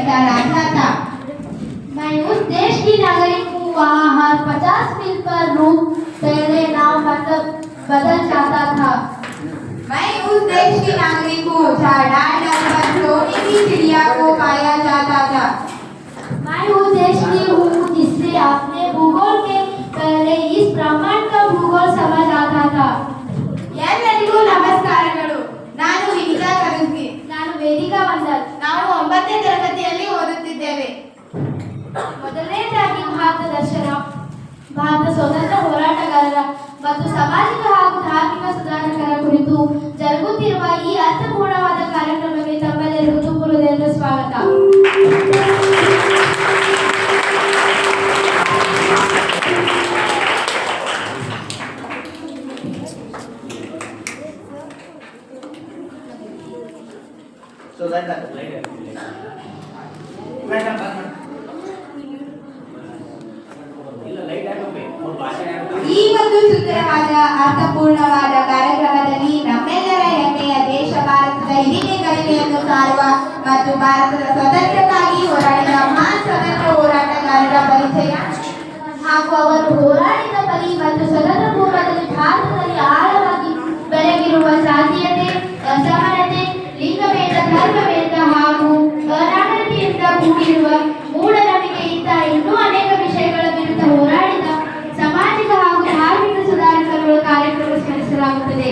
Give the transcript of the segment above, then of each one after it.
करता रहता था। मैं उस देश की नागरिक हूँ वहाँ हर 50 मील पर रूप पहले नाम बदल जाता था। मैं उस देश की नागरिक हूँ जहाँ डाल पर सोने की चिड़िया को पाया जाता था। मैं उस देश की हूँ जिससे अपने भूगोल के पहले इस ब्रह्मांड का भूगोल समझ आता था। ಎಲ್ಲರಿಗೂ ನಮಸ್ಕಾರಗಳು. ನಾನು ವಿನಿತಾ ಕರುಸ್ಗಿ. ನಾನು ವೇದಿಕಾ ವಂದನ್. ನಾವು 9ನೇ ತರಗತಿಯಲ್ಲಿ ಓದುತ್ತಿದ್ದೇವೆ. ಮೊದಲನೇದಾಗಿ ಭಾರತ ದರ್ಶನ ಭಾರತ ಸ್ವತಂತ್ರ ಹೋರಾಟಗಾರರ ಮತ್ತು ಸಾಮಾಜಿಕ ಹಾಗೂ ಧಾರ್ಮಿಕ ಸುಧಾರಕರ ಕುರಿತು ಜರುಗುತ್ತಿರುವ ಈ ಅರ್ಥಪೂರ್ಣವಾದ ಕಾರ್ಯಕ್ರಮಕ್ಕೆ ತಮ್ಮೆಲ್ಲರಿಗೂ ತುಂಬ ಹೃದಯದ ಸ್ವಾಗತ. ಈ ಒಂದು ಸುಂದರವಾದ ಅರ್ಥಪೂರ್ಣವಾದ ಕಾರ್ಯಕ್ರಮದಲ್ಲಿ ನಮ್ಮೆಲ್ಲರ ಹೆಮ್ಮೆಯ ದೇಶ ಭಾರತದ ಹಿರಿಮೆ ಗರಿಮೆಯನ್ನು ಸಾರುವ ಮತ್ತು ಭಾರತದ ಸ್ವತಂತ್ರಕ್ಕಾಗಿ ಹೋರಾಡಿದ ಮಹಾನ್ ಸ್ವತಂತ್ರ ಹೋರಾಟಗಾರರ ಪರಿಚಯ ಹಾಗೂ ಅವರು ಹೋರಾಡಿದ ಬಲಿ ಮತ್ತು ಸ್ವತಂತ್ರ ಪೂರ್ವದಲ್ಲಿ ಭಾರತದಲ್ಲಿ ಆಳವಾಗಿ ಬೆಳಗಿರುವ ಜಾತೀಯತೆ, ಅಸಮಾನತೆ, ಲಿಂಗಭೇದ, ಧರ್ಮಭೇದ ಹಾಗೂ ಅನಾಡಳಿತೆಯಿಂದ ಕೂಡಿರುವ ಮೂಢನಂಬಿಕೆಯಿಂದ ಇನ್ನೂ ಅನೇಕ ವಿಷಯಗಳ ವಿರುದ್ಧ ಹೋರಾಡಿದ ಸಾಮಾಜಿಕ ಹಾಗೂ ಧಾರ್ಮಿಕ ಸುಧಾರಕರುಗಳ ಕಾರ್ಯಕ್ರಮ ಸ್ಮರಿಸಲಾಗುತ್ತದೆ.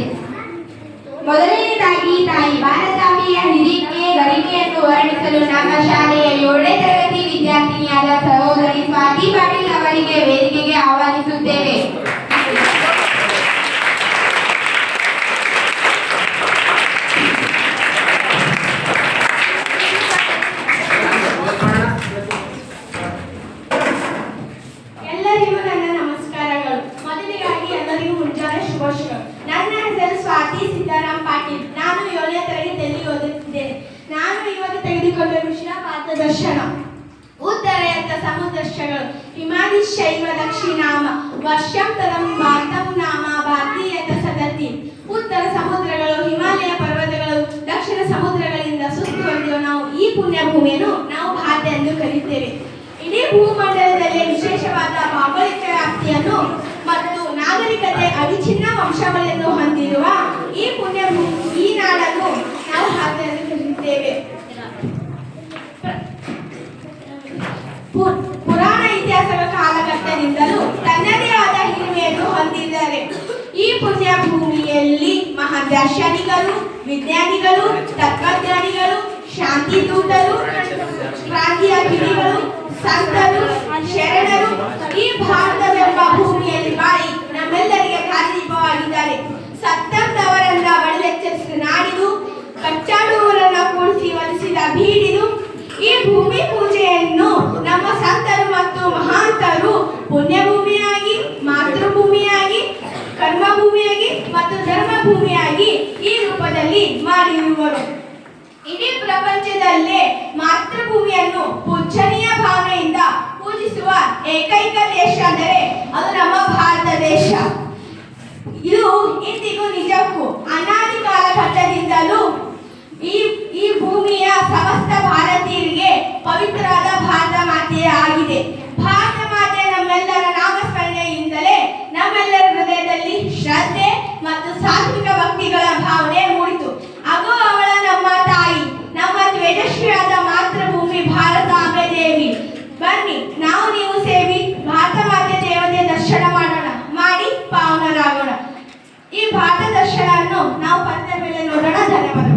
ಮೊದಲನೇದಾಗಿ ತಾಯಿ ಭಾರತಾಂಬೆಯ ಹಿರಿಮೆ ಗರಿಮೆಯನ್ನು ವರ್ಣಿಸಲು ನಮ್ಮ ಶಾಲೆಯ 7ನೇ ತರಗತಿ ವಿದ್ಯಾರ್ಥಿನಿಯಾದ ಸಹೋದರಿ ಸ್ವಾತಿ ಪಾಟೀಲ್ ಅವರಿಗೆ ವೇದಿಕೆಗೆ ಆಹ್ವಾನಿಸುತ್ತೇವೆ. ಎಲ್ಲರಿಗೂ ನನ್ನ ನಮಸ್ಕಾರಗಳು. ಮೊದಲಿಗಾಗಿ ಎಲ್ಲರಿಗೂ ಮುಂಜಾನೆ ಶುಭಾಶಯಗಳು. ನನ್ನ ಹೆಸರು ಸ್ವಾತಿ ಸೀತಾರಾಮ್ ಪಾಟೀಲ್. ನಾನು 7ನೇ ತರಗತಿಯಲ್ಲಿ ಓದುತ್ತಿದ್ದೇನೆ. ನಾನು ಇವತ್ತು ತೆಗೆದುಕೊಂಡ ವಿಷಯ ಭಾರತ ದರ್ಶನ. ಉತ್ತರಯಂತ ಸಮುದ್ರಗಳು ಹಿಮಾದಿ ಶೈವ ದಕ್ಷಿಣಾಮ ವರ್ಷಂ ತದಂ ಭಾರತಂ ನಾಮ ಭಾರತೀಯತ ಸದತಿ. ಉತ್ತರ ಸಮುದ್ರಗಳು ಹಿಮಾಲಯ ಪರ್ವತಗಳು, ದಕ್ಷಿಣ ಸಮುದ್ರಗಳಿಂದ ಸುತ್ತುವರಿದ ನಾವು ಈ ಪುಣ್ಯ ಭೂಮಿಯನ್ನು ನಾವು ಭಾರತ ಎಂದು ಕರೆಯುತ್ತೇವೆ. ಇಡೀ ಭೂಮಂಡಲದಲ್ಲಿ ವಿಶೇಷವಾದ ಭೌಗೋಳಿಕ ವ್ಯಾಪ್ತಿಯನ್ನು ಮತ್ತು ನಾಗರಿಕತೆ ಅವಿಚ್ಛಿನ್ನ ವಂಶಾವಳಿಯನ್ನು ಹೊಂದಿರುವ ಈ ಪುಣ್ಯ ಈ ನಾಡನ್ನು ನಾವು ಭಾರತ ಎಂದು ಕರೆಯುತ್ತೇವೆ. ಪುರಾಣ ಇತಿಹಾಸದ ಕಾಲಘಟ್ಟದಿಂದಲೂ ತನ್ನದೇ ಆದ ಹಿರಿಮೆಯನ್ನು ಹೊಂದಿದ್ದಾರೆ. ಈ ಪುಣ್ಯ ಭೂಮಿಯಲ್ಲಿ ಮಹಾದಾರ್ಶನಿಕರು, ವಿಜ್ಞಾನಿಗಳು, ತತ್ವಜ್ಞಾನಿಗಳು, ಶಾಂತಿ ದೂತರು, ಕ್ರಾಂತಿಯ ಕಿಡಿಗಳು, ಸಂತರು, ಶರಣರು ಈ ಭಾರತವೆಂಬ ಭೂಮಿಯಲ್ಲಿ ಬಾಳಿ ನಮ್ಮೆಲ್ಲರಿಗೆ ದಾರಿದೀಪವಾಗಿದ್ದಾರೆ. ಸತ್ತಂತವರನ್ನ ಬಡಿದೆಚ್ಚರಿಸಿದ ನಾಡಿದು, ಕಚ್ಚಾಡುವವರನ್ನ ಕೂಡಿಸಿ ಒಲಿಸಿದ ಬೀಡಿದು. ಈ ಭೂಮಿ ಪೂಜೆಯನ್ನು ನಮ್ಮ ಸಂತರು ಮತ್ತು ಮಹಾಂತರು ಪುಣ್ಯಭೂಮಿಯಾಗಿ, ಮಾತೃಭೂಮಿಯಾಗಿ, ಕರ್ಮಭೂಮಿಯಾಗಿ ಮತ್ತು ಧರ್ಮಭೂಮಿಯಾಗಿ ಈ ರೂಪದಲ್ಲಿ ಮಾಡಿರುವರು. ಇಡೀ ಪ್ರಪಂಚದಲ್ಲೇ ಮಾತೃಭೂಮಿಯನ್ನು ಪೂಜನೀಯ ಭಾವನೆಯಿಂದ ಪೂಜಿಸುವ ಏಕೈಕ ದೇಶ ಅಂದರೆ ಅದು ನಮ್ಮ ಭಾರತ ದೇಶ. ಇದು ಇಂದಿಗೂ ನಿಜಕ್ಕೂ ಅನಾದಿ ಕಾಲಘಟ್ಟದಿಂದಲೂ ಈ ಭೂಮಿಯ ಸಮಸ್ತ ಭಾರತೀಯರಿಗೆ ಪವಿತ್ರವಾದ ಭಾರತ ಮಾತೆ ಆಗಿದೆ. ಭಾರತ ಮಾತೆ ನಮ್ಮೆಲ್ಲರ ನಾಮಸ್ಮರಣೆಯಿಂದಲೇ ನಮ್ಮೆಲ್ಲರ ಹೃದಯದಲ್ಲಿ ಶ್ರದ್ಧೆ ಮತ್ತು ಸಾತ್ವಿಕ ಭಕ್ತಿಗಳ ಭಾವನೆ ಮೂಡಿತು. ಹಾಗೂ ಅವಳ ನಮ್ಮ ತಾಯಿ, ನಮ್ಮ ತೇಜಸ್ವಿಯಾದ ಮಾತೃಭೂಮಿ ಭಾರತಾಂಬೆ ದೇವಿ. ಬನ್ನಿ ನಾವು ನೀವು ಸೇರಿ ಭಾರತ ಮಾತೆ ದೇವತೆ ದರ್ಶನ ಮಾಡೋಣ, ಮಾಡಿ ಪಾವನರಾಗೋಣ. ಈ ಭಾರತ ದರ್ಶನವನ್ನು ನಾವು ಪರದೆ ಮೇಲೆ ನೋಡೋಣ. ಧನ್ಯವಾದಗಳು.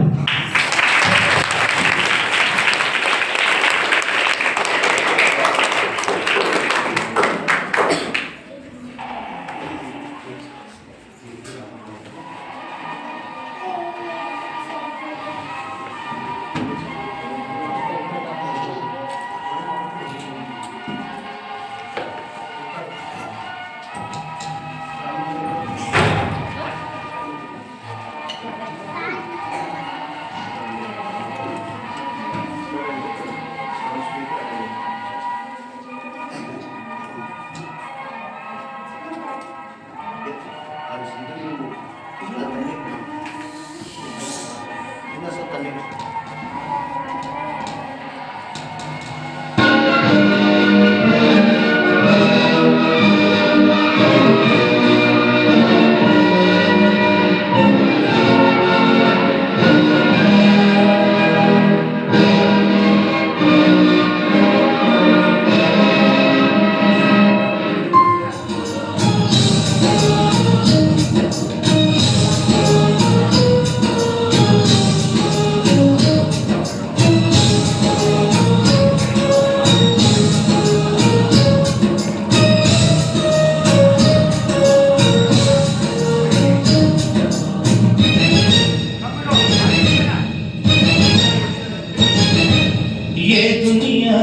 ये दुनिया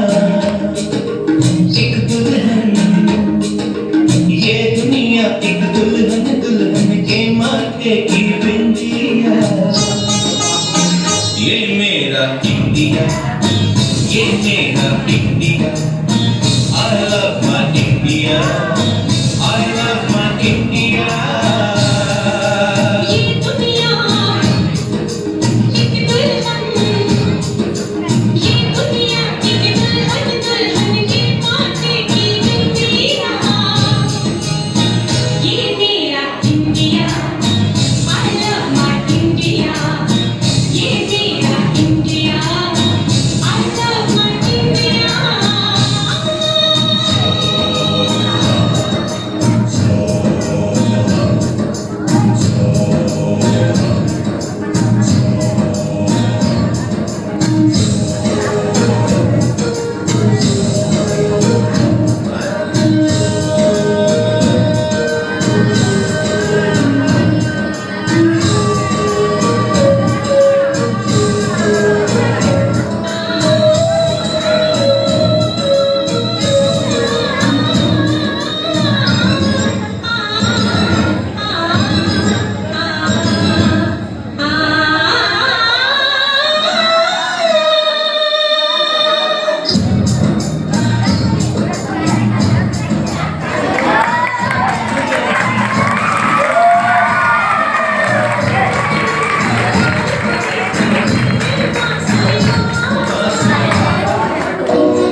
एक दुल्हन, ये दुनिया एक दुल्हन, दुल्हन के माथे की बिंदिया। ये मेरा इंडिया, ये मेरा India. I love my India, I love my India। ये दुनिया एक दुल्हन, ये दुनिया एक दुल्हन, दुल्हन के माथे की बिंदिया। ये मेरा India, I love my India। ये मेरा India, I love my India।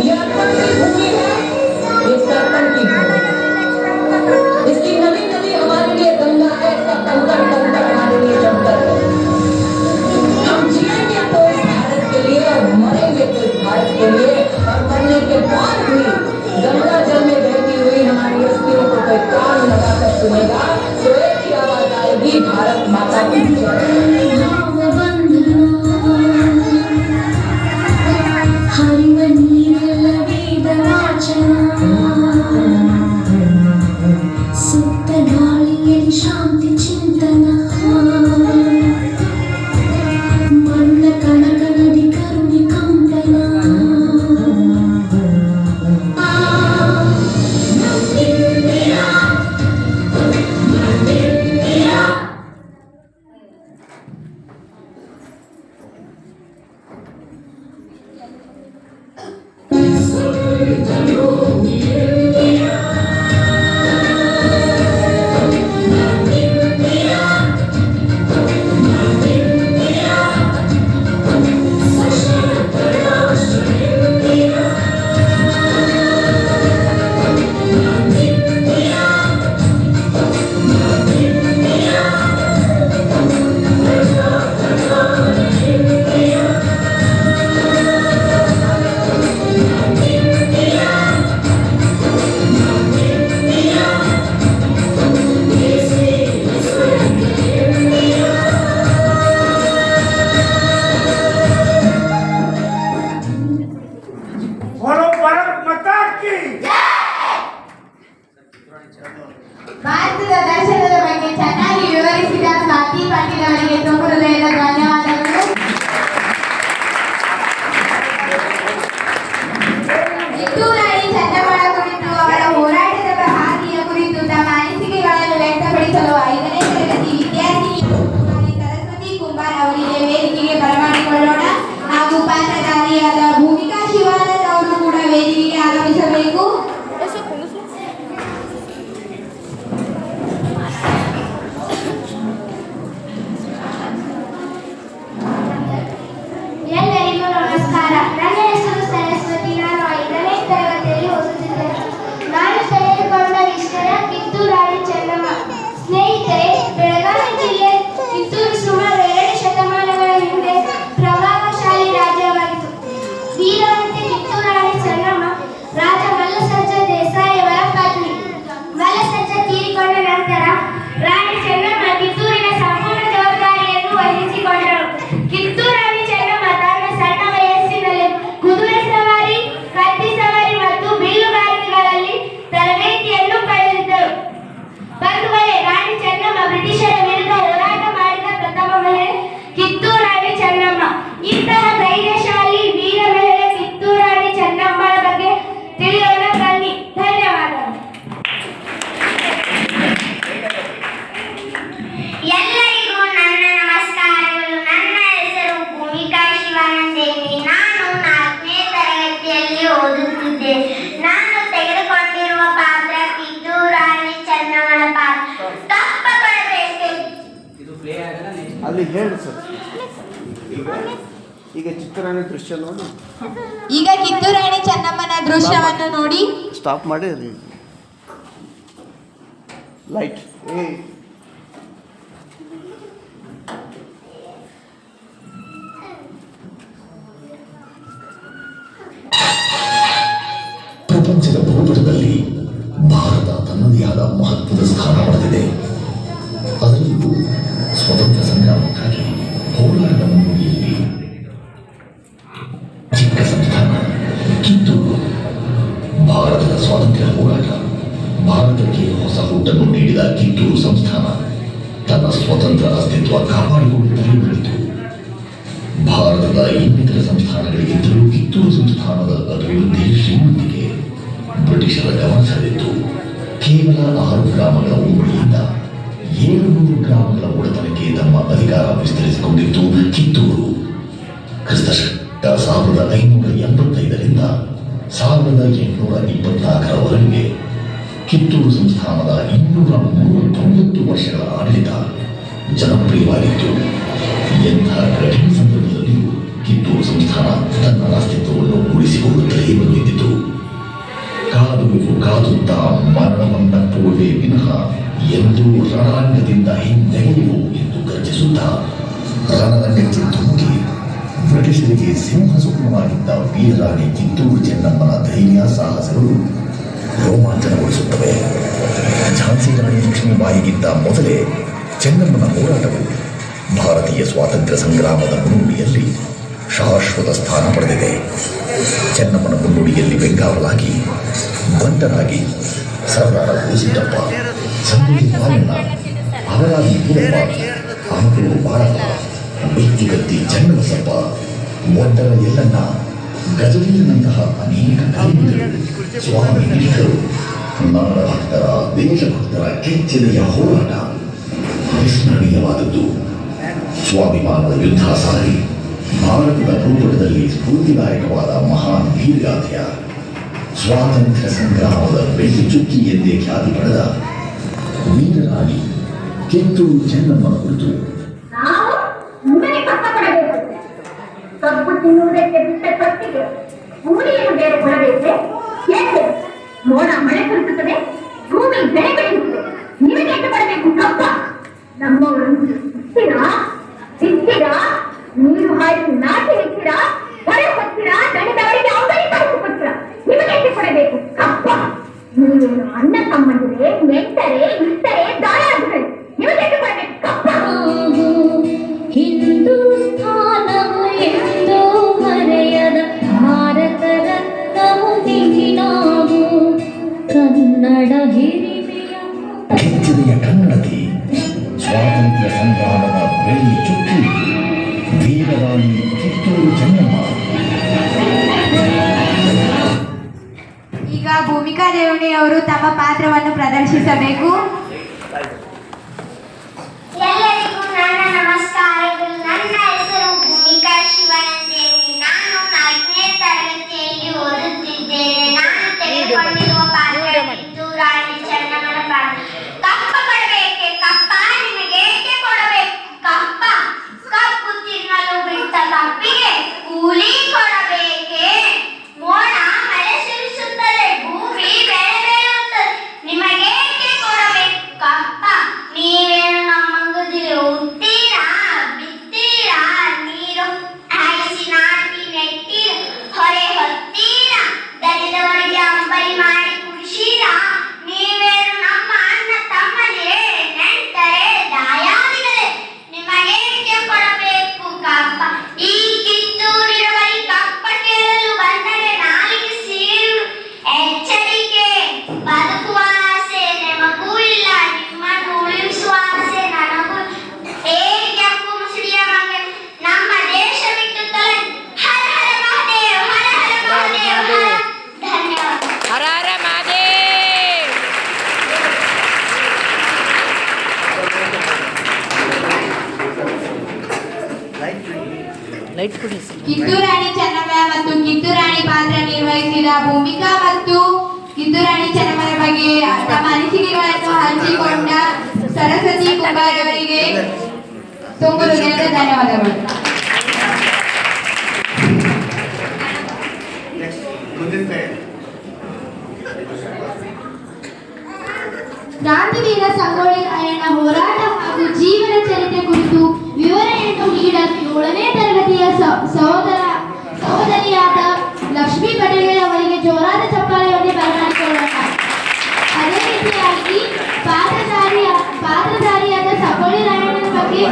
ये अर्पण की भूमि है, ये तर्पण की भूमि। इसकी नदी नदी हमारे लिए गंगा है, इसका कंकड़ कंकड़ हमारे लिए जंगल है। हम जिएंगे तो इस भारत के लिए और मरेंगे तो इस भारत के लिए, और मरने के बाद भी गंगा जल में बहती हुई हमारी अस्थियों को कोई कान लगाकर सुनेगा तो एक ही आवाज आएगी, भारत माता की जय। ಸುತ್ತ ಗಾಳಿಯಲ್ಲಿ ಶಾಂತಿ ಚಿಂತನ, ಮಣ್ಣ ಕಣಕ ನದಿ ಕರುಣೆ ಕಂಪನ। ಓದುತ್ತಿದ್ದೇನೆ. ನಾನು ತೆಗೆದುಕೊಂಡಿರುವ ಪಾತ್ರ ಕಿತ್ತೂರು ರಾಣಿ ಚೆನ್ನಮ್ಮನ ಪಾತ್ರ. ಕಪ್ಪ ಕೊಡಬೇಕೆ? ಅಲ್ಲಿ ಹೇಳಿ ಸರ್. ಈಗ ಚಿತ್ರರಾಣಿ ದೃಶ್ಯ ನೋಡಿ. ಈಗ ಕಿತ್ತೂರಾಣಿ ಚೆನ್ನಮ್ಮನ ದೃಶ್ಯವನ್ನು ನೋಡಿ. ಸ್ಟಾಪ್ ಮಾಡಿ ಲೈಟ್. ಪ್ರಪಂಚದ ಭೂಪಟದಲ್ಲಿ ಭಾರತ ತನ್ನದೇ ಆದ ಮಹತ್ವದ ಸ್ಥಾನ ಪಡೆದಿದೆ. ಅದರಲ್ಲೂ ಸ್ವತಂತ್ರ ಸಂಗ್ರಾಮಕ್ಕಾಗಿ ಹೋರಾಟದ ಮುನ್ನುಡಿಯಲ್ಲಿ ಚಿಕ್ಕ ಸಂಸ್ಥಾನ ಕಿತ್ತೂರು. ಭಾರತದ ಸ್ವಾತಂತ್ರ್ಯ ಹೋರಾಟ ಭಾರತಕ್ಕೆ ಹೊಸ ಹುಟ್ಟನ್ನು ನೀಡಿದ ಕಿತ್ತೂರು ಸಂಸ್ಥಾನ ತನ್ನ ಸ್ವತಂತ್ರ ಅಸ್ತಿತ್ವ ಕಾಪಾಡಿಕೊಳ್ಳುತ್ತಲೇ ಬಂದಿತು. ಭಾರತದ ಇನ್ನಿತರ ಸಂಸ್ಥಾನಗಳಿಗಿಂತಲೂ ಕಿತ್ತೂರು ಸಂಸ್ಥಾನದ ಅಭಿವೃದ್ಧಿ ಶ್ರೀಮಂತಿಕೆ ಬ್ರಿಟಿಷರ ಗಮನ ಸೆಳೆದಿತ್ತು. ಕೇವಲ 6 ಗ್ರಾಮಗಳ ಉಮ್ಮಡಿಯಿಂದ 700 ಗ್ರಾಮಗಳ ಒಡೆತನಕ್ಕೆ ತಮ್ಮ ಅಧಿಕಾರ ವಿಸ್ತರಿಸಿಕೊಂಡಿತ್ತು ಕಿತ್ತೂರು. ಕ್ರಿಸ್ತಶಕ 1585ರಿಂದ 1824ರವರೆಗೆ ಕಿತ್ತೂರು ಸಂಸ್ಥಾನದ 239 ವರ್ಷಗಳ ಆಡಳಿತ ಜನಪ್ರಿಯವಾಗಿತ್ತು. ಎಂಥ ಕಠಿಣ ಸಂದರ್ಭದಲ್ಲಿಯೂ ಕಿತ್ತೂರು ಸಂಸ್ಥಾನ ತನ್ನ ಅಸ್ತಿತ್ವವನ್ನು ಉಳಿಸಿಕೊಳ್ಳುತ್ತಲೇ ಬಂದಿದ್ದಿತು. ಕಾದುತ್ತಾ ಮರಣವನ್ನಪ್ಪುವುದೇ ವಿನಃ ಎಂದೂ ರಣರಂಗದಿಂದ ಹಿಂದೆಗೆಯುವು ಎಂದು ಗರ್ಜಿಸುತ್ತಾ ರಣರಂಗಕ್ಕೆ ಧುಮುಕಿ ಬ್ರಿಟಿಷರಿಗೆ ಸಿಂಹ ಸ್ವಪ್ನವಾಗಿದ್ದ ವೀರರಾಣಿ ಕಿತ್ತೂರು ಚೆನ್ನಮ್ಮನ ಧೈರ್ಯ ಸಾಹಸಗಳು ರೋಮಾಂಚನಗೊಳಿಸುತ್ತವೆ. ಝಾನ್ಸಿ ರಾಣಿ ಲಕ್ಷ್ಮೀಬಾಯಿಗಿಂತ ಮೊದಲೇ ಚೆನ್ನಮ್ಮನ ಹೋರಾಟವು ಭಾರತೀಯ ಸ್ವಾತಂತ್ರ್ಯ ಸಂಗ್ರಾಮದ ಮುನ್ನುಡಿಯಲ್ಲಿ ಶಾಶ್ವತ ಸ್ಥಾನ ಪಡೆದಿದೆ. ಚೆನ್ನಮ್ಮನ ಮುನ್ನುಡಿಯಲ್ಲಿ ಬೆಂಗಾವಲಾಗಿ ಬಂಟರಾಗಿ ಸರ್ದಾರ ಗುರುಸಿದ್ದಪ್ಪ, ಸಂಗೊಳ್ಳಿ ಮಾರಣ್ಣ, ಅವರಾದಿ ವೀರಪ್ಪ, ಅಮಕೂರು ಬಾಳಪ್ಪ, ಬಿತ್ತಿಗತ್ತಿ ಚೆನ್ನಬಸಪ್ಪ, ಒಡ್ಡರ ಯಲ್ಲಣ್ಣ, ಗಜವೀರನಂತಹ ಅನೇಕ ಕಲಿಮಿಗಳು, ಸ್ವಾಮಿ ನಿಷ್ಠರು, ನಾಡ ಭಕ್ತರ, ದೇಶಭಕ್ತರ ಕೆಚ್ಚೆದೆಯ ಹೋರಾಟ ವಿಸ್ಮರಣೀಯವಾದದ್ದು. ಸ್ವಾಭಿಮಾನದ ಯುದ್ಧ ಸಾರಿ ಭಾರತದ ಭೂಪಟದಲ್ಲಿ ಸ್ಫೂರ್ತಿದಾಯಕವಾದ ಮಹಾನ್ ವೀರಗಾಥೆಯ ಸ್ವಾತಂತ್ರ್ಯ ಸಂಗ್ರಾಮದ ಬೆಳ್ಳಿ ಚುಕ್ಕಿ ಎಂದೇ ಖ್ಯಾತಿ ಪಡೆದ ವೀರರಾಣಿ ಕಿತ್ತೂರು ಚೆನ್ನಮ್ಮನ ಕುರಿತು ನಾವು ನಿಮಗೆ ಕಪ್ಪ ಕೊಡಬೇಕು. ಕಬ್ಬು ತಿನ್ನುವುದಕ್ಕೆ ಬಿಟ್ಟ ಕಟ್ಟಿಗೆ ಕೂಲಿಯನ್ನು ಬೇರೆ ಕೊಡಬೇಕೆ? ಏಕೆ? ಮೋಡ ಮಳೆ ಸುರಿಸುತ್ತದೆ, ಭೂಮಿ ಬೆಳೆ ಬೆಳೆಯುತ್ತದೆ. ನಿಮಗೆ ಎಷ್ಟು ಕೊಡಬೇಕು ಕಪ್ಪ? ನಮ್ಮವರು ಬಿತ್ತೀರಾ, ನೀರು ಹಾಕಿ ನಾಟಿ ಇಡ್ತೀರಾ, ಹೊರೆ ಹೊತ್ತೀರಾ, ದಣಿದವರಿಗೆ ಔಷಧಿ ಕಳಿಸಿಕೊಡ್ತೀರಾ. ನಿಮಗೆ ಎಷ್ಟು ಕೊಡಬೇಕು ಕಪ್ಪ? ನೀವೇನು ಅಣ್ಣ ತಮ್ಮಂದಿರೇ, ನೆಂಟರೆ, ಇಷ್ಟರೇ, ದಾಯಾದಿಗಳೇ, ನಿಮಗೆ ಎಷ್ಟು ಕೊಡಬೇಕು ಕಪ್ಪ? ಹಿಂದೂಸ್ಥಾನವು ಎಂದೋ ಮರೆಯದ ಭಾರತ ರತ್ನವು ನಾವು ಕನ್ನಡ ಹಿರಿಮೆಯ ಕೆಚ್ಚೆದೆಯ ಕನ್ನಡತಿ, ಸ್ವಾತಂತ್ರ್ಯ ಸಂಗ್ರಾಮದ ಬೆಳ್ಳಿ ಚುಕ್ಕಿ, ವೀರರಾಣಿ ಕಿತ್ತೂರು ಚೆನ್ನಮ್ಮ. ಈಗ ಭೂಮಿಕಾ ದೇವಣಿಯವರು ತಮ್ಮ ಪಾತ್ರವನ್ನು ಪ್ರದರ್ಶಿಸಬೇಕು. ಎಲ್ಲರಿಗೂ ನನ್ನ ನಮಸ್ಕಾರಗಳು. ನನ್ನ ಹೆಸರು ಭೂಮಿಕಾ ಶಿವನಂದೇವಿ. ನಾನು 4ನೇ ತರಗತಿಯಲ್ಲಿ ಓದುತ್ತಿದ್ದೇನೆ. ನಾನು ತೆಗೆದುಕೊಂಡಿರುವ ಪಾತ್ರ ಕಿತ್ತೂರು ರಾಣಿ ಚೆನ್ನಮ್ಮನ ಪಾತ್ರ. ಕಪ್ಪ ಕೊಡಬೇಕೆ ಕಪ್ಪ? ನಿಮಗೆ ಏಕೆ ಕೊಡಬೇಕು ಕಪ್ಪ? ಕಪ್ಪು ತಿನ್ನಲು ಬಿಟ್ಟ ಕಪ್ಪಿಗೆ ಕೂಲಿ ಕೊಡಬೇಕೆ? ಮೋಡ ಮಳೆ ಸುರಿಸುತ್ತದೆ, ಭೂಮಿ ಬೆಳೆ ಬೆಳೆಯುತ್ತದೆ. ನಿಮಗೇಕೆ ಕೊಡಬೇಕು ಕಪ್ಪ? ನೀವೇನು ನಮ್ಮಂಗದಿರು ಉತ್ತೀರಾ, ಬಿತ್ತೀರಾ, ನೀರು ಹಾಯಿಸಿ ನಾಟಿ ನೆಟ್ಟಿರ, ಹೊರೆ ಹೊತ್ತೀರಾ, ದರಿದವರಿಗೆ ಅಂಬಲಿ ಮಾಡಿ ಕುಡಿಸಿರಾ. ನೀವೇನು ನಮ್ಮ ಅಣ್ಣ ತಮ್ಮದಿರೇ, ನೆಂಟರೇ, ದಾಯಾದಿಗಳೇ, ನಿಮಗೇಕೆ ಕೊಡಬೇಕು ಕಪ್ಪ? ಈ ಕಿತ್ತೂರಿನವರಿ ಕಪ್ಪ ಕೇಳಲು ಬಂದರೆ ನಾಲಿಗೆ ಸೀಳು. ಎಚ್ಚರಿಕೆ, ಬದುಕುವ ಆಸೆ ನಿಮಗೂ ಇಲ್ಲ, ನಿಮ್ಮನ್ನು ಉಳಿಸುವ ಆಸೆ ನನಗೂ. ಏ ಕೆಂಪು ಮುಸುಡಿಯ ಮಗ, ನಮ್ಮ ದೇಶ ಬಿಟ್ಟು ತೊಲಗಿ. ಹರ ಹರ ಮಹಾದೇವ್, ಹರ ಹರ ಮಹಾದೇವ್. ಧನ್ಯವಾದ. ಹರ ಹರ ಮಹಾದೇವ್. ಲೈಟ್ ಕೊಡಿ. ಕಿತ್ತೂರಾಣಿ ಚೆನ್ನಮ್ಮ ಮತ್ತು ಕಿತ್ತೂರಾಣಿ ಪಾತ್ರ ನಿರ್ವಹಿಸಿದ ವೀರ ಭೂಮಿಕಾ ಮತ್ತು ಕಿತ್ತೂರು ರಾಣಿ ಚೆನ್ನಮ್ಮನ ಬಗ್ಗೆ ತಮ್ಮ ಅನಿಸಿಕೆಗಳನ್ನು ಹಂಚಿಕೊಂಡ ಸರಸ್ವತಿ ಕುಂಬಾರ್ ಅವರಿಗೆ ತುಂಬ ಹೃದಯದ ಧನ್ಯವಾದಗಳು. ಕ್ರಾಂತಿವೀರ ಸಂಗೊಳ್ಳಿ ರಾಯಣ್ಣ ಹೋರಾಟ ಹಾಗೂ ಜೀವನ ಚರಿತ್ರೆ ಕುರಿತು ವಿವರಣೆಯನ್ನು ನೀಡಲು 7ನೇ ತರಗತಿಯ ಸಹೋದರಿಯಾದ ಲಕ್ಷ್ಮೀ ಪಟೇಲ್ ಅವರಿಗೆ ಜೋರಾದ ಚಪ್ಪಾಳೆಯೊಂದಿಗೆ ಬರಮಾಡಿಕೊಳ್ಳೋಣ. ಅದೇ ರೀತಿಯಾಗಿ ಪಾತ್ರಧಾರಿಯಾದ ಸಂಗೊಳ್ಳಿ ರಾಯಣ್ಣನ ಬಗ್ಗೆ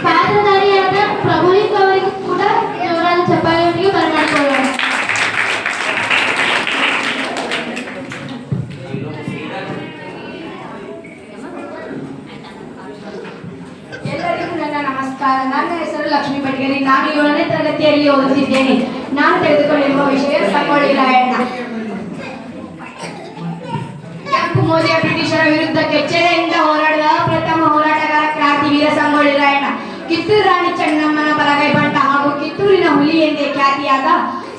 ಪಾತ್ರಧಾರಿಯಾದ ಪ್ರಭುಲಿಂಗ ಅವರಿಗೂ ಕೂಡ ಜೋರಾದ ಚಪ್ಪಾಳೆಯೊಂದಿಗೆ ಬರಮಾಡಿಕೊಳ್ಳೋಣ. ಎಲ್ಲರಿಗೂ ನನ್ನ ನಮಸ್ಕಾರ. ನನ್ನ ಹೆಸರು ಲಕ್ಷ್ಮೀ ಬಡ್ಗೇರಿ. ನಾನು 7ನೇ ತರಗತಿಯಲ್ಲಿ ಓದುತ್ತಿದ್ದೇನೆ. ನಾನು ತೆಗೆದುಕೊಂಡಿರುವ ವಿಷಯ ಸಂಗೊಳ್ಳಿ ರಾಯಣ್ಣ. ಕೆಂಪು ಮೋದಿಯ ಬ್ರಿಟಿಷರ ವಿರುದ್ಧ ಕೆಚ್ಚೆದೆಯಿಂದ ಹೋರಾಡಿದ ಪ್ರಥಮ ಹೋರಾಟಗಾರ ಕ್ರಾಂತಿವೀರ ಸಂಗೊಳ್ಳಿ ರಾಯಣ್ಣ. ಕಿತ್ತೂರು ರಾಣಿ ಚೆನ್ನಮ್ಮನ ಬಲಗೈ ಬಂಟ ಹಾಗೂ ಕಿತ್ತೂರಿನ ಹುಲಿ ಎಂದೇ ಖ್ಯಾತಿಯಾದ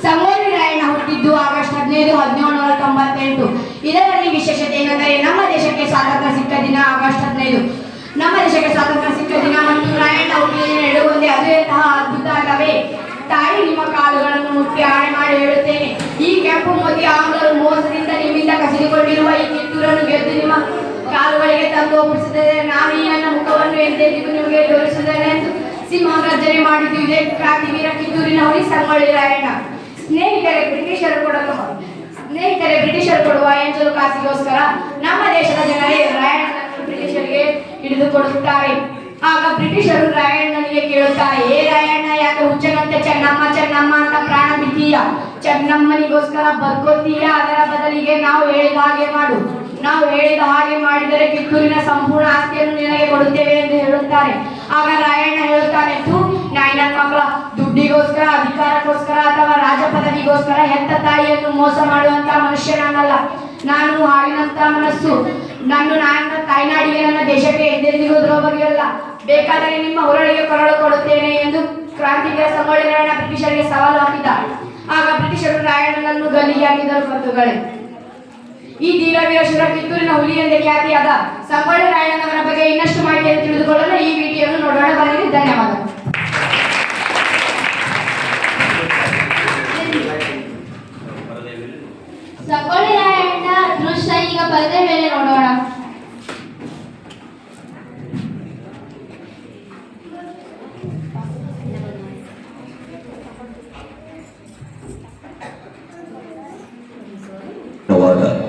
ಸಂಗೊಳ್ಳಿ ರಾಯಣ್ಣ ಹುಟ್ಟಿದ್ದು ಆಗಸ್ಟ್ 15, 1798. ಇದರಲ್ಲಿ ವಿಶೇಷತೆ ಏನೆಂದರೆ ನಮ್ಮ ದೇಶಕ್ಕೆ ಸ್ವಾತಂತ್ರ್ಯ ಸಿಕ್ಕ ದಿನ ಆಗಸ್ಟ್ 15. ನಮ್ಮ ದೇಶಕ್ಕೆ ಸ್ವಾತಂತ್ರ್ಯ ಸಿಕ್ಕ ದಿನ ಮತ್ತು ರಾಯಣ್ಣ ಹುಟ್ಟಿದ ದಿನ ಎರಡು ಒಂದೇ. ಅದು ಎಂತಹ ಅದ್ಭುತ ಅಲ್ಲವೇ? ತಾಯಿ ನಿಮ್ಮ ಕಾಲುಗಳನ್ನು ಮುಟ್ಟಿ ಆಣೆ ಮಾಡಿ ಹೇಳುತ್ತೇನೆ, ಈ ಕೆಂಪು ಮೋದಿ ಆಂಗ್ಲರು ಮೋಸದಿಂದ ನಿಮ್ಮಿಂದ ಕಸಿದುಕೊಂಡಿರುವ ಈ ಕಿತ್ತೂರನ್ನು ಗೆದ್ದು ನಿಮ್ಮ ಕಾಲುಗಳಿಗೆ ತಂದು ಒಪ್ಪಿಸುತ್ತದೆ. ನಾನು ಈ ನನ್ನ ಮುಖವನ್ನು ಎಂದೆಂದಿಗೂ ನಿಮಗೆ ತೋರಿಸುತ್ತೇನೆ ಎಂದು ಸಿಂಹಗರ್ಜನೆ ಮಾಡಿದ್ದು ಇದೇ ಕ್ರಾಂತಿವೀರ ಕಿತ್ತೂರಿನ ಹುಲಿ ಸಂಗೊಳ್ಳಿ ರಾಯಣ್ಣ. ಸ್ನೇಹಿತರೆ, ಬ್ರಿಟಿಷರು ಕೊಡುವ ಎಂಜಲು ಕಾಸಿಗೋಸ್ಕರ ನಮ್ಮ ದೇಶದ ಜನರೇ ರಾಯಣ್ಣನನ್ನು ಬ್ರಿಟಿಷರಿಗೆ ಹಿಡಿದುಕೊಡುತ್ತಾರೆ. ಆಗ ಬ್ರಿಟಿಷರು ರಾಯಣ್ಣನಿಗೆ ಕೇಳುತ್ತಾರೆ, ಏ ರಾಯಣ್ಣ, ಯಾಕೆ ಹುಚ್ಚನಂತೆ ಚೆನ್ನಮ್ಮ ಚೆನ್ನಮ್ಮ ಅಂತ ಪ್ರಾಣ ಬಿದ್ದೀಯ? ಚೆನ್ನಮ್ಮನಿಗೋಸ್ಕರ ಬದುಕೋತೀಯ? ಅದರ ಬದಲಿಗೆ ನಾವು ಹೇಳಿದ ಹಾಗೆ ಮಾಡು. ನಾವು ಹೇಳಿದ ಹಾಗೆ ಮಾಡಿದರೆ ಕಿತ್ತೂರಿನ ಸಂಪೂರ್ಣ ಆಸ್ತಿಯನ್ನು ನಿನಗೆ ಕೊಡುತ್ತೇವೆ ಎಂದು ಹೇಳುತ್ತಾರೆ. ಆಗ ರಾಯಣ್ಣ ಹೇಳುತ್ತಾನೆ, ನನ್ನ ಮಕ್ಕಳ ದುಡ್ಡಿಗೋಸ್ಕರ, ಅಧಿಕಾರಕ್ಕೋಸ್ಕರ ಅಥವಾ ರಾಜ ಪದವಿಗೋಸ್ಕರ ಹೆತ್ತ ತಾಯಿಯನ್ನು ಮೋಸ ಮಾಡುವಂತ ಮನುಷ್ಯ ನಾನಲ್ಲ. ನಾನು ಹಾವಿನಂತ ಮನಸ್ಸು. ನನ್ನ ತಾಯ್ನಾಡಿಗೆ, ನನ್ನ ದೇಶಕ್ಕೆ ಎಂದೆಂದಿಗೂ ದ್ರೋಹವಾಗಿಲ್ಲ. ಬೇಕಾದರೆ ನಿಮ್ಮ ಹೊರಳಿಗೆ ಕೊರಳು ಕೊಡುತ್ತೇನೆ ಎಂದು ಕ್ರಾಂತಿವೀರ ಸಂಗೊಳ್ಳಿ ರಾಯಣ್ಣ ಬ್ರಿಟಿಷರಿಗೆ ಸವಾಲು ಹಾಕಿದ. ಆಗ ಬ್ರಿಟಿಷರು ರಾಯಣ್ಣನನ್ನು ಗಲ್ಲಿಗೆ ಹಾಕಿದರು. ಬಂಧುಗಳೇ, ಈ ಧೀರವೀರ ಶೂರ ಕಿತ್ತೂರಿನ ಹುಲಿ ಎಂದೇ ಖ್ಯಾತಿಯಾದ ಸಂಗೊಳ್ಳಿ ರಾಯಣ್ಣನವರ ಬಗ್ಗೆ ಇನ್ನಷ್ಟು ಮಾಹಿತಿಯನ್ನು ತಿಳಿದುಕೊಳ್ಳಲು ಈ ವಿಡಿಯೋವನ್ನು ನೋಡೋಣ. ಬನ್ನಿ. ಧನ್ಯವಾದಗಳು. ಸಂಗೊಳ್ಳಿ ರಾಯಣ್ಣ ದೃಶ್ಯ ಈಗ ಪರದೆ ಮೇಲೆ ನೋಡೋಣ.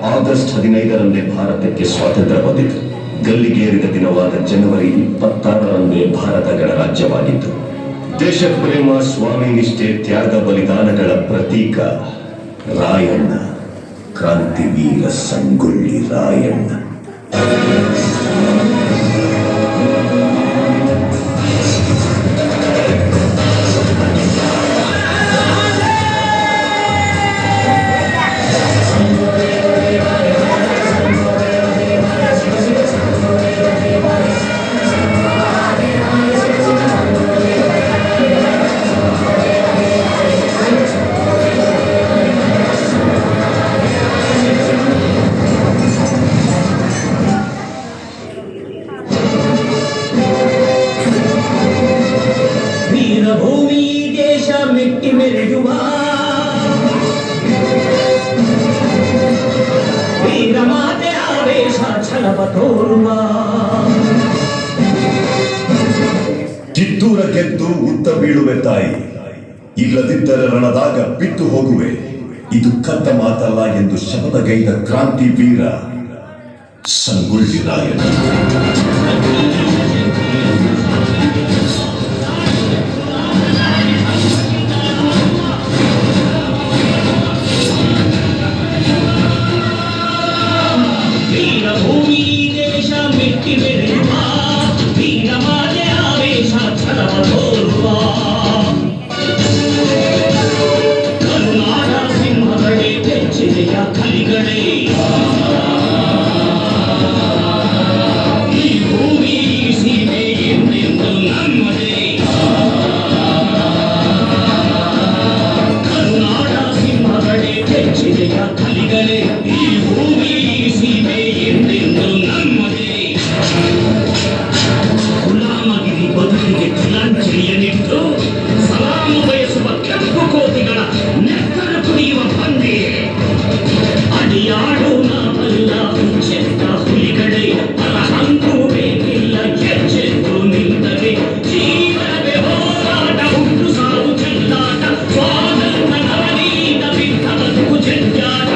ಆಗಸ್ಟ್ 15ರಂದೇ ಭಾರತಕ್ಕೆ ಸ್ವಾತಂತ್ರ್ಯ ಬಂದಿತು. ಗಲ್ಲಿಗೇರಿದ ದಿನವಾದ ಜನವರಿ 26ರಂದೇ ಭಾರತ ಗಣರಾಜ್ಯವಾಗಿತ್ತು. ದೇಶ ಪ್ರೇಮ, ಸ್ವಾಮಿ ನಿಷ್ಠೆ, ತ್ಯಾಗ ಬಲಿದಾನಗಳ ಪ್ರತೀಕ ರಾಯಣ್ಣ, ಕ್ರಾಂತಿವೀರ ಸಂಗೊಳ್ಳಿ ರಾಯಣ್ಣ. ಭೂಮಿ ದೇಶ ಮೆಟ್ಟಿ ಮೆರೆಯುವ ವೀರ ಮಾತೆ ಆವೇಶ ಛಲವ ತೋರುವ. ಕಿತ್ತೂರ ಗೆದ್ದು ಉತ್ತ ಬೀಳುವೆ ತಾಯಿ, ಇಲ್ಲದಿದ್ದರೆ ರಣದಾಗ ಬಿಟ್ಟು ಹೋಗುವೆ. ಇದು ಕದ್ದ ಮಾತಲ್ಲ ಎಂದು ಶಪಥಗೈದ ಕ್ರಾಂತಿವೀರ ಸಂಗೊಳ್ಳಿ ರಾಯಣ್ಣ. ಭೂಮಿ ದೇಶ ಮೆಟ್ಟಿ ಮೆರೆಯುವ ವೀರ ಮಾತೆ ಆವೇಶ ಛಲವ ತೋರುವ. ಕರುನಾಡ ಸಿಂಹಗಳೇ, ಬೆಚ್ಚನೆಯ ಕಲಿಗಳೇ, ಈ ಭೂಮಿ ಸೀಮೆ ಎಂದೆಂದು ನಮ್ಮದೇ. ಕರುನಾಡ ಸಿಂಹಗಳೇ, ಬೆಚ್ಚ ದೇಶ ಕಲಿಗಳೇ ಈ ಭೂಮಿ ಸೀಮೆ ಎಂದೆಂದು ನಮ್ಮದೇ ಗುಲಾಮಗಿರಿ ಬದುಕಿಗೆ ಕಿಲಾಂಚಲಿಯನ್ನಿಟ್ಟು ಸಲಾಮು ಬಯಸುವ ಕೆಂಪು ಕೋತಿಗಳ ನೆತ್ತರ ಕುಡಿಯುವ ಬಂದೆ ಅಡಿಯಾಡು ನಾವಲ್ಲ ಚೆತ್ತ ಹುಲಿಗಳೇ ಅರಹಂಗೂ ಬೇಕಿಲ್ಲ ಎಚ್ಚೆತ್ತು ನಿಂತರೆ ಜೀವನವೇ ಹೋರಾಟ ಹುಟ್ಟು ಸಾವು ಚೆಲ್ಲಾಟ ಸ್ವಾತಂತ್ರ್ಯ ನವನೀತ ಬಿದ್ದ ಬದುಕು ಜಂಜಾಟ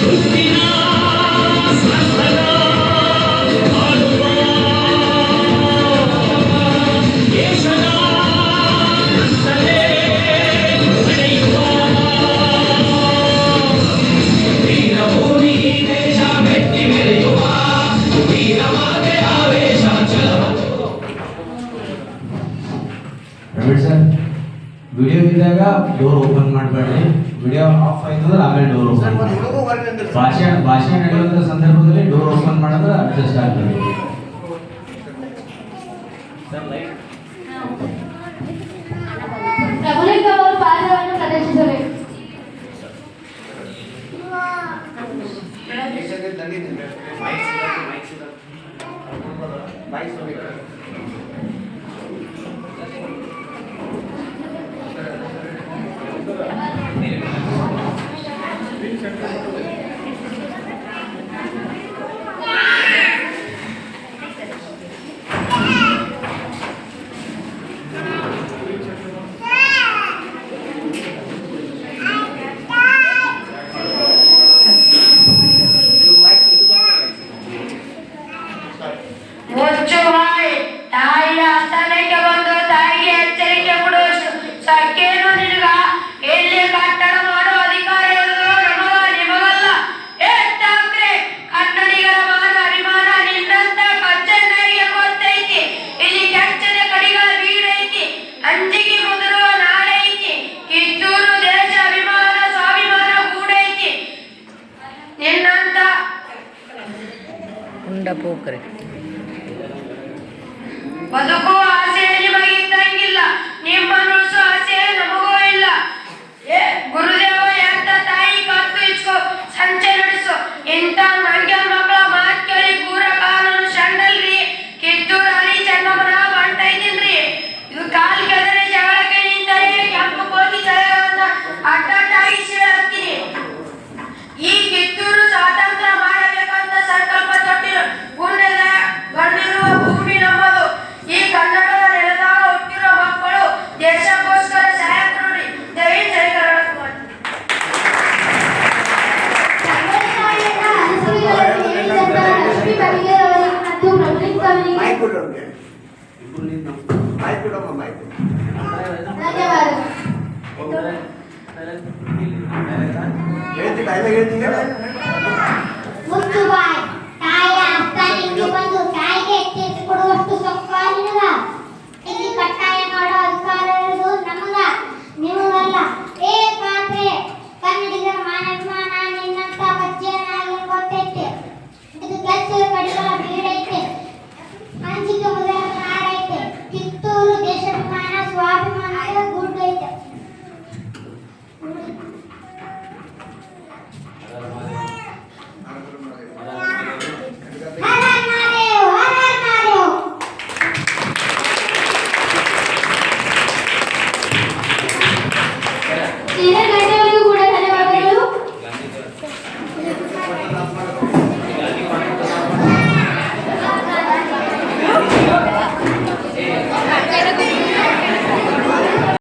ಹುಟ್ಟಿನ ಸಹನ ಆಳುವ ದೇಶದ ಕತ್ತಲೆ ನಡೆಯುವ ವೀರಭೂಮಿ ದೇಶ ಮೆಟ್ಟಿ ಮೆರೆಯುವ ವೀರಮಾತೆ ಆವೇಶ ಚಲವ ರಮೇಶ್ ಸರ್ ವಿಡಿಯೋ ಇದ್ದಾಗ ಡೋರ್ ಓಪನ್ ಮಾಡಬೇಡ್ರಿ ವಿಡಿಯೋ ಆಫ್ ಆಯ್ತು ಅಂದ್ರೆ ಆಮೇಲೆ ಡೋರ್ ಓಪನ್ ಮಾಡಿ ಭಾಷಣ ನಡೆಯುವಂಥ ಸಂದರ್ಭದಲ್ಲಿ ಡೋರ್ ಓಪನ್ ಮಾಡಿದ್ರೆ ಅಡ್ಜಸ್ಟ್ ಆಗ್ತದೆ ಪ್ರಭುಲಿಂಗ ಅವರು ಪಾತ್ರವನ್ನು ಪ್ರದರ್ಶಿಸಬೇಕು. ಮುಚ್ಚುವಾಯ್ ತಾಯಿಯ ಆಸ್ಥಾನಕ್ಕೆ ಬಂದು ತಾಯಿಗೆ ಎಚ್ಚರಿಕೆ ಕೊಡುವಷ್ಟು ಸಕ್ಕೇನು ನಿನಗ ಇಲ್ಲಿ ಕಟ್ಟಡ ಮಾಡೋ ಅಧಿಕಾರ ಇರುವುದು ನಮಗ ನಿಮಗಲ್ಲ. ಠಾಕ್ರೆ ಕನ್ನಡಿಗರ ಮಾನ ಅಭಿಮಾನ ನಿನ್ನಂತ ಕಚ್ಚೆ ನಾಯಿಗೆ ಗೊತ್ತೈತಿ. ಇಲ್ಲಿ ಕೆಚ್ಚದ ಕಡಿಗಳ ಬೀಡೈತಿ, ಅಂಜಿಗೆ ಮುದುರುವ ನಾಡೈತಿ, ಕಿತ್ತೂರು ದೇಶ ಅಭಿಮಾನ ಸ್ವಾಭಿಮಾನ ಕೂಡೈತಿ. ನಿನ್ನಂತ ಬದುಕುವ ಆಸೆ ನಿಮಗಿದ್ದಂಗಿಲ್ಲ, ನಿಮ್ಮನ್ನು ಉಳಿಸುವ ಆಸೆ ನಮಗೂ ಇಲ್ಲ. ಗುರುದೇವ ಎಂತ ತಾಯಿ ಕತ್ತು ಇಚ್ಕೋ ಸಂಚೆ ನಡೆಸು. ಇಂಥ ಮಂಗ್ಯ ಮಕ್ಕಳ ಮಾತು ಕೇಳಿ ಪೂರ ಕಾನೂನು ಶಂಡಲ್ರಿ. ಕಿತ್ತೂರು ಹಳಿ ಚೆನ್ನಮ್ಮನ ಹೊಂಟೈತಿನ್ರಿ. ಇದು ಕಾಲ್ ಕೆದರೆ ಜಗಳಕ್ಕೆ ನಿಂತರೆ ಕೆಂಪು ಕೋತಿ ತಲೆಯನ್ನ ಅಡ್ಡಾಗಿ ಹಾಕ್ತೀನಿ. ಈ ಕಿತ್ತೂರು ಸ್ವಾತಂತ್ರ್ಯ ಮಾಡಬೇಕಂತ ಸಂಕಲ್ಪ ತೊಟ್ಟಿರು ಗುಂಡೆದ ಗಣ್ಣಿರುವ ಭೂಮಿ ನಮ್ಮದು. ಈ ಕನ್ನಡದ ನೆಲದಾಗ ಹುಟ್ಟಿರೋ ಮಕ್ಕಳು ದೇಶಕ್ಕೋಸ್ಕರ ಸಹಾಯಕರು. ಜೈ ಜೈ ಕರ್ನಾಟಕ. ಲಕ್ಷ್ಮೀ ಬಡಿಗೇರ್ ಅವರಿಗೆ ಮತ್ತು ಪ್ರಭುಲಿಂಗ ಅವರಿಗೆ ಮುಚ್ಚುವಾಯ್ ತಾಯಿಯ ಆಸ್ಥಾನಕ್ಕೆ ಬಂದು ತಾಯಿಗೆ ಎಚ್ಚರಿಕೆ ಕೊಡುವಷ್ಟು ಸೊಕ್ಕ ನಿನಗ ಇಲ್ಲಿ ಕಟ್ಟಾಯ ಮಾಡೋ ಅಧಿಕಾರ ಇರುವುದು ನಮಗ ನಿಮಗ